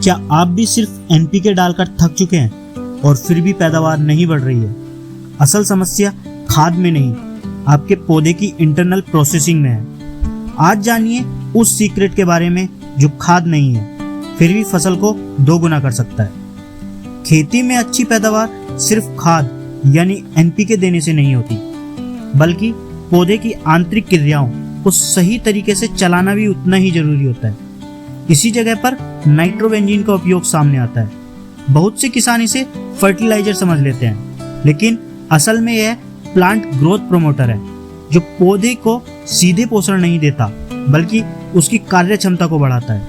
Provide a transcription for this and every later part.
क्या आप भी सिर्फ एनपीके डालकर थक चुके हैं और फिर भी पैदावार नहीं बढ़ रही है? असल समस्या खाद में नहीं, आपके पौधे की इंटरनल प्रोसेसिंग में है। आज जानिए उस सीक्रेट के बारे में जो खाद नहीं है फिर भी फसल को दोगुना कर सकता है। खेती में अच्छी पैदावार सिर्फ खाद यानी एनपीके देने से नहीं होती, बल्कि पौधे की आंतरिक क्रियाओं को सही तरीके से चलाना भी उतना ही जरूरी होता है। इसी जगह पर नाइट्रोबेंजीन का उपयोग सामने आता है। बहुत से किसान इसे फर्टिलाइजर समझ लेते हैं, लेकिन असल में यह प्लांट ग्रोथ प्रमोटर है जो पौधे को सीधे पोषण नहीं देता बल्कि उसकी कार्य क्षमता को बढ़ाता है।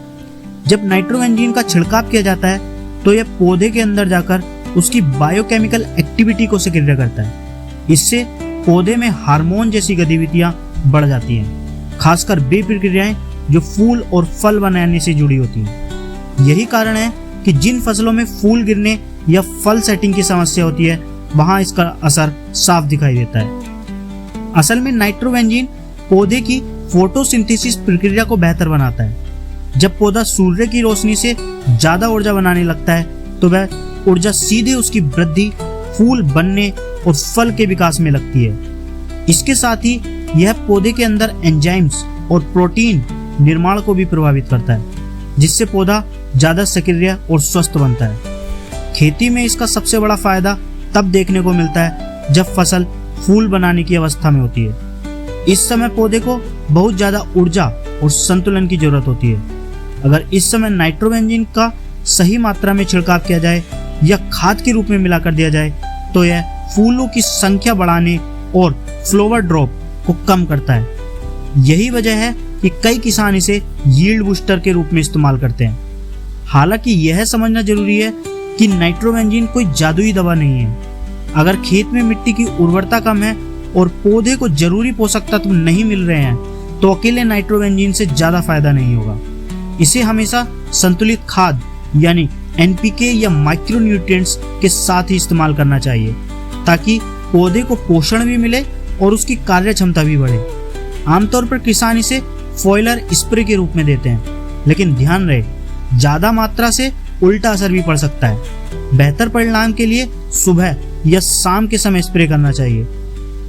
जब नाइट्रोबेंजीन का छिड़काव किया जाता है तो यह पौधे के अंदर जाकर उसकी बायोकेमिकल एक्टिविटी को सक्रिय करता है। इससे पौधे में हार्मोन जैसी गतिविधियां बढ़ जाती हैं, खासकर वे प्रक्रियाएं जो फूल और फल बनाने से जुड़ी होती हैं। यही कारण है कि जिन फसलों में फूल गिरने या फल सेटिंग की समस्या होती है वहां इसका असर साफ दिखाई देता है। असल में नाइट्रोबेंजीन पौधे की फोटोसिंथेसिस प्रक्रिया को बेहतर बनाता है। जब पौधा सूर्य की रोशनी से ज्यादा ऊर्जा बनाने लगता है तो वह ऊर्जा सीधे उसकी वृद्धि, फूल बनने और फल के विकास में लगती है। इसके साथ ही यह पौधे के अंदर एंजाइम्स और प्रोटीन निर्माण को भी प्रभावित करता है, जिससे पौधा ज्यादा सक्रिय और स्वस्थ बनता है। खेती में इसका सबसे बड़ा फायदा तब देखने को मिलता है जब फसल फूल बनाने की अवस्था में होती है। इस समय पौधे को बहुत ज्यादा ऊर्जा और संतुलन की जरूरत होती है। अगर इस समय नाइट्रोबेंजीन का सही मात्रा में छिड़काव किया जाए या खाद के रूप में मिलाकर दिया जाए तो यह फूलों की संख्या बढ़ाने और फ्लावर ड्रॉप को कम करता है। यही वजह है कि कई किसान इसे यील्ड बूस्टर के रूप में इस्तेमाल करते हैं। हालांकि यह समझना जरूरी है कि नाइट्रोबेंजीन कोई जादुई दवा नहीं है। अगर खेत में मिट्टी की उर्वरता कम है और पौधे को जरूरी पोषक तत्व नहीं मिल रहे हैं तो अकेले नाइट्रोबेंजीन से ज्यादा फायदा नहीं होगा। इसे हमेशा संतुलित खाद यानी एनपीके या माइक्रोन्यूट्रिएंट्स के साथ ही इस्तेमाल करना चाहिए ताकि पौधे को पोषण भी मिले और उसकी कार्य क्षमता भी बढ़े। आमतौर पर किसान इसे फॉइलर स्प्रे के रूप में देते हैं, लेकिन ध्यान रहे ज्यादा मात्रा से उल्टा असर भी पड़ सकता है। बेहतर परिणाम के लिए सुबह या शाम के समय स्प्रे करना चाहिए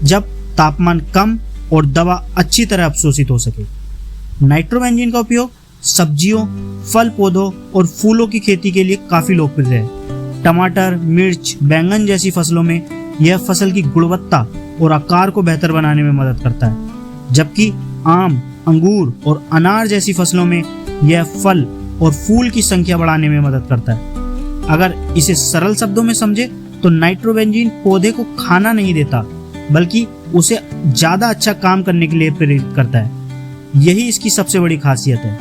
जब तापमान कम और दवा अच्छी तरह अवशोषित हो सके। नाइट्रोबेंजीन का उपयोग सब्जियों, फल पौधों और फूलों की खेती के लिए काफी लोकप्रिय है। टमाटर, मिर्च, बैंगन जैसी फसलों में यह फसल की गुणवत्ता और आकार को बेहतर बनाने में मदद करता है, जबकि आम, अंगूर और अनार जैसी फसलों में यह फल और फूल की संख्या बढ़ाने में मदद करता है। अगर इसे सरल शब्दों में समझे तो नाइट्रोबेंजीन पौधे को खाना नहीं देता बल्कि उसे ज्यादा अच्छा काम करने के लिए प्रेरित करता है। यही इसकी सबसे बड़ी खासियत है।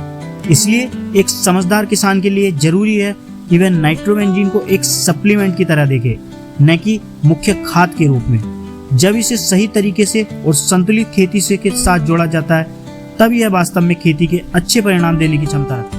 इसलिए एक समझदार किसान के लिए जरूरी है कि वह नाइट्रोबेंजीन को एक सप्लीमेंट की तरह देखे, न कि मुख्य खाद के रूप में। जब इसे सही तरीके से और संतुलित खेती से के साथ जोड़ा जाता है तब यह वास्तव में खेती के अच्छे परिणाम देने की क्षमता रखता है।